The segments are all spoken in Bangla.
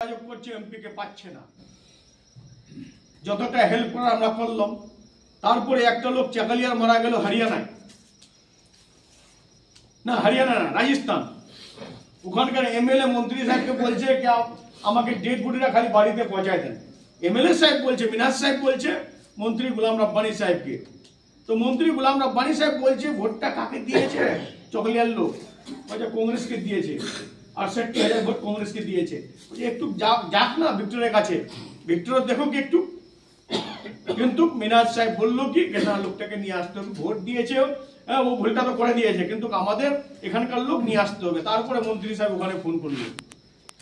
যোগাযোগ করছে, এমপি কে পাচ্ছে না। যতটা হেল্প করার আমরা করলাম, তারপরে একটা লোক চাকালিয়ার মারা গেল হরিয়ানায়, না হরিয়ানা না, রাজস্থান। ওখানকার এমএলএ মন্ত্রী সাহেবকে বলছে কি আমাকে ডেড বডিটা খালি বাড়িতে পৌঁছায় দেন। এমএলএ সাহেব বলছে, মিনাজ সাহেব বলছে মন্ত্রী গোলাম রব্বানী সাহেবকে। তো মন্ত্রী গোলাম রব্বানী সাহেব বলছে ভোটটা কাকে দিয়েছে? চকলিয়ার লোক বলছে কংগ্রেসকে দিয়েছে, 68,000 ভোট কংগ্রেসকে দিয়েছে। একটু যাক না ভিক্টরের কাছে, ভিক্টর দেখো কি একটু। কিন্তু মিনাজ সাহেব বললো কি না, লোকটাকে নিয়ে আসতে হবে, ভোট দিয়েছে ও ভুলটা তো করে দিয়েছে, কিন্তু আমাদের এখানকার লোক নিয়ে আসতে হবে। তারপরে মন্ত্রী সাহেব ওখানে ফোন করলো,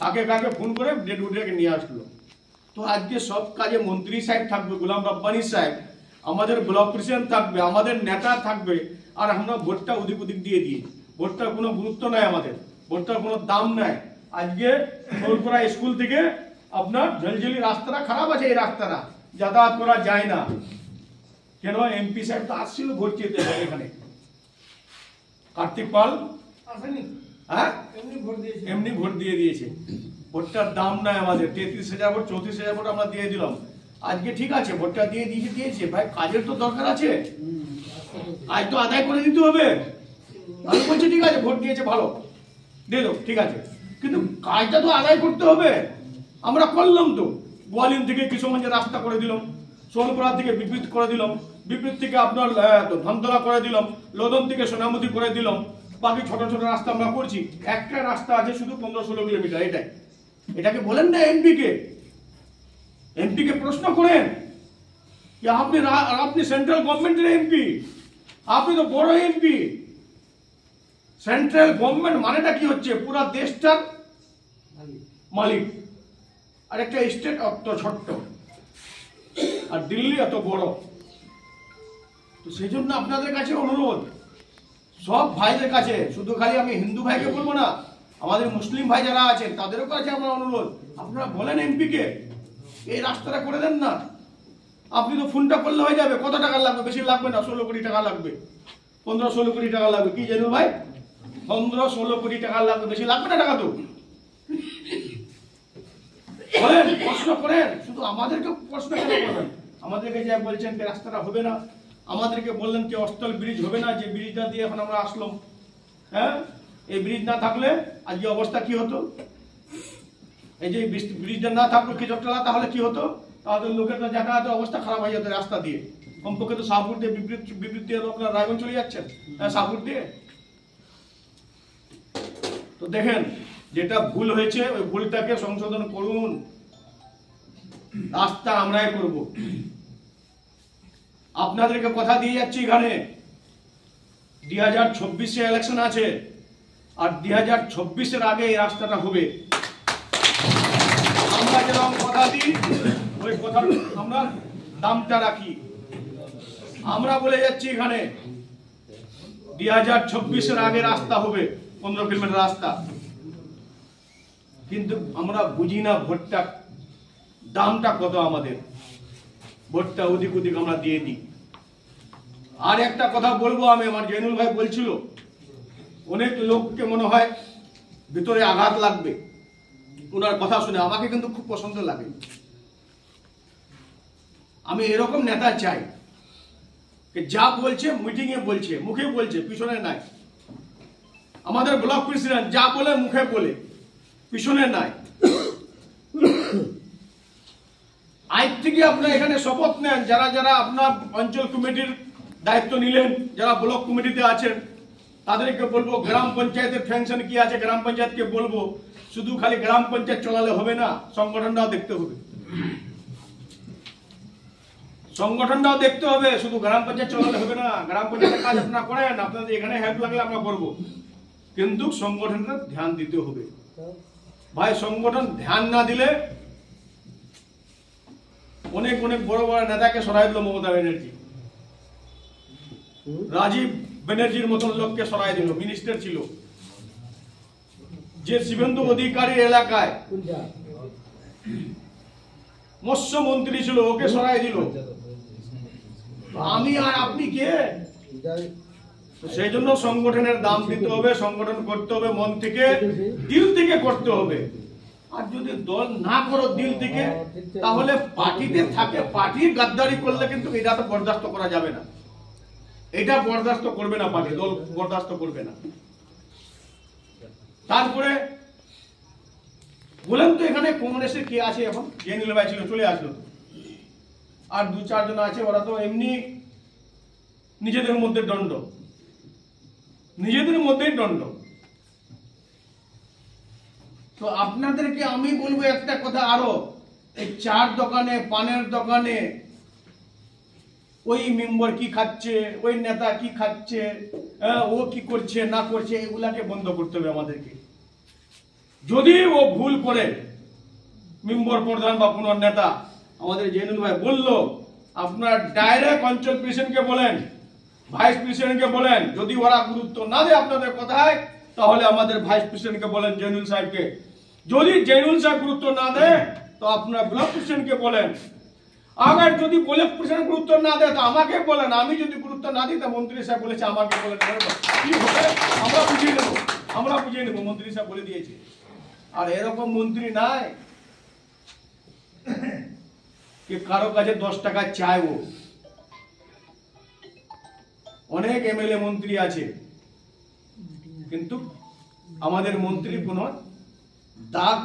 কাকে কাকে ফোন করে ডেড বডিটাকে নিয়ে আসলো। তো আজকে সব কাজে মন্ত্রী সাহেব থাকবে, গোলাম রব্বানী সাহেব, আমাদের ব্লক প্রেসিডেন্ট থাকবে, আমাদের নেতা থাকবে, আর আমরা ভোটটা ওদিক ওদিক দিয়ে দিই। ভোটটার কোনো গুরুত্ব নাই, আমাদের ভোটটার কোনো দাম নাই। আজকে ফুলপুরা স্কুল থেকে আপনার ঝলঝলি রাস্তাটা খারাপ আছে, এই রাস্তাটা যাতায়াত করা যায় না। কেন? এমপি সাহেব তো আসছিল ভোট চেতে এখানে, কার্তিক পাল আসেনি, হ্যাঁ এমনি ভোট দিয়ে দিয়েছে। ভোটটার দাম নাই আমাদের, 33,000 ভোট 34,000 ভোট আমরা দিয়ে দিলাম। আজকে ঠিক আছে ভোটটা দিয়ে দিয়েছে ভাই, কাজের তো দরকার আছে, আজ তো আদায় করে দিতে হবে। আমি বলছি ঠিক আছে ভোট দিয়েছে ভালো, দিয়ে দাও, ঠিক আছে, কিন্তু কাজটা তো আদায় করতে হবে। আমরা করলাম তো, গোয়ালিন থেকে কিশোরগঞ্জের রাস্তা করে দিলাম, সোনপুরা থেকে বিপরীত করে দিলাম, বিপরীত থেকে আপনার ধামতলা করে দিলাম, লোদন থেকে সোনামুদি করে দিলাম, বাকি ছোট ছোট রাস্তা আমরা করছি। একটা রাস্তা আছে শুধু 15-16 কিলোমিটার, এটাই। এটাকে বলেন না এমপি কে, এমপি কে প্রশ্ন করেন যে আপনি সেন্ট্রাল গভর্নমেন্টের এমপি, আপনি তো বড় এমপি। সেন্ট্রাল গভর্নমেন্ট মানেটা কি হচ্ছে? পুরো দেশটার মালিক। আর একটা স্টেট অত ছোট্ট, আর দিল্লি এত বড়। তো সেই জন্য আপনাদের কাছে অনুরোধ, সব ভাইদের কাছে, শুধু খালি আমি হিন্দু ভাইকে বলবো না, আমাদের মুসলিম ভাই যারা আছেন তাদেরও কাছে আমার অনুরোধ, আপনারা বলেন এমপি কে এই রাস্তাটা করে দেন না। আপনি তো ফোনটা করলে হয়ে যাবে। কত টাকা লাগবে? বেশি লাগবে না, 16 কোটি টাকা লাগবে, 15-16 কোটি টাকা লাগবে। কি জানুন ভাই, 15-16 কোটি টাকা লাগবে, বেশি লাগবে না টাকা তো। বলেন, প্রশ্ন করেন, শুধু আমাদেরকে প্রশ্ন কেন করবেন? আমাদেরকে যা বলছেন যে রাস্তাটা হবে না, আমাদেরকে বললেন কি অস্থল ব্রিজ হবে না, যে ব্রিজটা দিয়ে এখন আমরা আসলাম। হ্যাঁ, এই ব্রিজ না থাকলে আজকে অবস্থা কি হতো? এই যে ব্রিজটা না থাকলো খিচকতলা, তাহলে কি হতো? তাহলে লোকের যাতায়াতের অবস্থা খারাপ হয়ে যেত রাস্তা দিয়ে। কমপক্ষে তো শাহপুর দিয়ে বিপরীত দিয়ে লোকরা রায়গঞ্জ চলে যাচ্ছেন, হ্যাঁ শাহপুর দিয়ে। তো দেখেন, যেটা ভুল হয়েছে ওই ভুলটাকে সংশোধন করুন, রাস্তা আমরাই করব। আপনাদেরকে কথা দিয়ে যাচ্ছি, এখানে 2024-এ ইলেকশন আছে, আর 2024-এর আগে এই রাস্তাটা হবে। আমরা যেরকম কথা দিই ওই কথার আমরা দামটা রাখি। আমরা বলে যাচ্ছি এখানে 2024-এর আগে রাস্তা হবে, 15 কিলোমিটার রাস্তা। কিন্তু আমরা বুঝি না ভোটটা দামটা কত, আমাদের ভোটটা ওদিক ওদিক আমরা দিয়ে দিই। আর একটা কথা বলবো আমি, আমার জেনুল ভাই বলছিল, অনেক লোককে মনে হয় ভিতরে আঘাত লাগবে ওনার কথা শুনে। আমাকে কিন্তু খুব পছন্দ লাগে। আমি এরকম নেতা চাই যা বলছে মিটিং এ বলছে, মুখে বলছে, পিছনে নাই। আমাদের ব্লক প্রেসিডেন্ট যা বলে মুখে বলে, পিছনে নাই। আজ থেকে আপনার এখানে শপথ নেন, যারা যারা আপনার অঞ্চল কমিটির দায়িত্ব নিলেন, যারা ব্লক কমিটিতে আছেন, তাদেরকে বলবো গ্রাম পঞ্চায়েতের ফ্যাংশন কি আছে গ্রাম পঞ্চায়েতকে বলবো। শুধু খালি গ্রাম পঞ্চায়েত চলালে হবে না, সংগঠনটাও দেখতে হবে, সংগঠনটাও দেখতে হবে। শুধু গ্রাম পঞ্চায়েত চলালে হবে না, গ্রাম পঞ্চায়েতের কাজ আপনারা করেন, আপনাদের এখানে হেল্প লাগলে আমরা করবো, কিন্তু সংগঠনটা ধ্যান দিতে হবে ভাই। সংগঠন ধ্যান না দিলে অনেক অনেক বড় বড় নেতাকে সরাই দিল মমতা ব্যানার্জি, রাজীব ব্যানার্জির মতন লোককে সরাই দিল, মিনিস্টার ছিল। যে শিবেন্দু অধিকারীর এলাকায় মৎস্যমন্ত্রী ছিল, ওকে সরাই দিল। আমি আর আপনি কে? সেই জন্য সংগঠনের দাম দিতে হবে, সংগঠন করতে হবে, মন থেকে দিল থেকে করতে হবে। আর যদি দল না করো দিল থেকে, তাহলে পার্টিতে থাকে, পার্টির গাদ্দারি করলে কিন্তু এটা তো বরদাস্ত করা যাবে না। এটা বরদাস্ত করবে না পার্টি, দল বরদাস্ত করবে না। তারপরে বলেন তো এখানে কংগ্রেসের কে আছে এখন? জেনুল ভাই ছিল, চলে আসলো তো। আর 2-4 জন আছে, ওরা তো এমনি নিজেদের মধ্যে দণ্ড, নিজেদের মধ্যেই দণ্ড। তো আপনাদেরকে আমি বলবো একটা কথা আরো, এই চার দোকানে, পানের দোকানে ওই মেম্বার কি খাচ্ছে, ওই নেতা কি খাচ্ছে, ও কি করছে না করছে, এগুলাকে বন্ধ করতে হবে আমাদেরকে। যদি ও ভুল করে মেম্বার প্রধান বা কোনো নেতা, আমাদের জেনুল ভাই বললো, আপনার ডাইরেক্ট অঞ্চল প্রেসিডেন্টকে বলেন, ভাইস প্রেসিডেন্টকে বলেন, যদি ওরা গুরুত্ব না দেয় আপনাদের কথায়, তাহলে আমাদের ভাইস প্রেসিডেন্টকে বলেন, জেনুল সাহেবকে। যদি জেনুল সাহেব গুরুত্ব না দেয় তো আপনার ব্লক প্রেসিডেন্টকে বলেন। আবার যদি ব্লক প্রেসিডেন্ট গুরুত্ব না দেয় তো আমাকে বলেন। আমি যদি গুরুত্ব না দিই তো মন্ত্রী সাহেব বলেছে আমাকে বলেন, কি হবে আমরা বুঝিয়ে নেবো, আমরা বুঝিয়ে নেবো, মন্ত্রী সাহেব বলে দিয়েছে। আর এরকম মন্ত্রী নাই कि কারো কাছে 10 টাকা চাইবো। অনেক এমএলএ মন্ত্রী আছে, কিন্তু আমাদের মন্ত্রী কোনো দাগ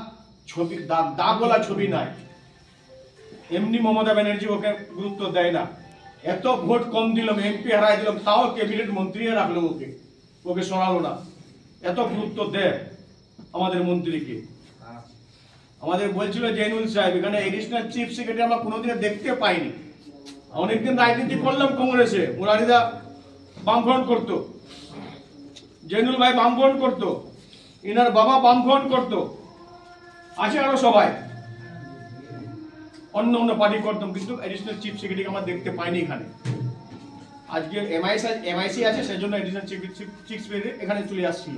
ছবি, দাগওয়ালা ছবি নাই। এমনি মমতা ব্যানার্জি ওকে গুরুত্ব দেয় না। এত ভোট কম দিলাম, এমপি হারাই দিলাম, তাও ক্যাবিনেট মন্ত্রী রাখলো, ওকে সরালো না। এত গুরুত্ব দেয় আমাদের মন্ত্রীকে। আমাদের বলছিল জেনুল সাহেব, এখানে এডিশনাল চিফ সেক্রেটারি আমরা কোনোদিন দেখতে পাইনি। অনেকদিন রাজনীতি করলাম কংগ্রেসে, মুরারিদা বামফ্রন্ট করতো, জেনুল ভাই বামফ্রন্ট করতো, ইনার বাবা বামফ্রন্ট করতো, আছে আরো সবাই অন্য অন্য পার্টি করতাম, কিন্তু এডিশনাল চিফ সেক্রেটারি আমরা দেখতে পাইনি এখানে। আজকে এমআইসি আছে, সেজন্য এডিশনাল চিফ সেক্রেটারি এখানে চলে আসছিল।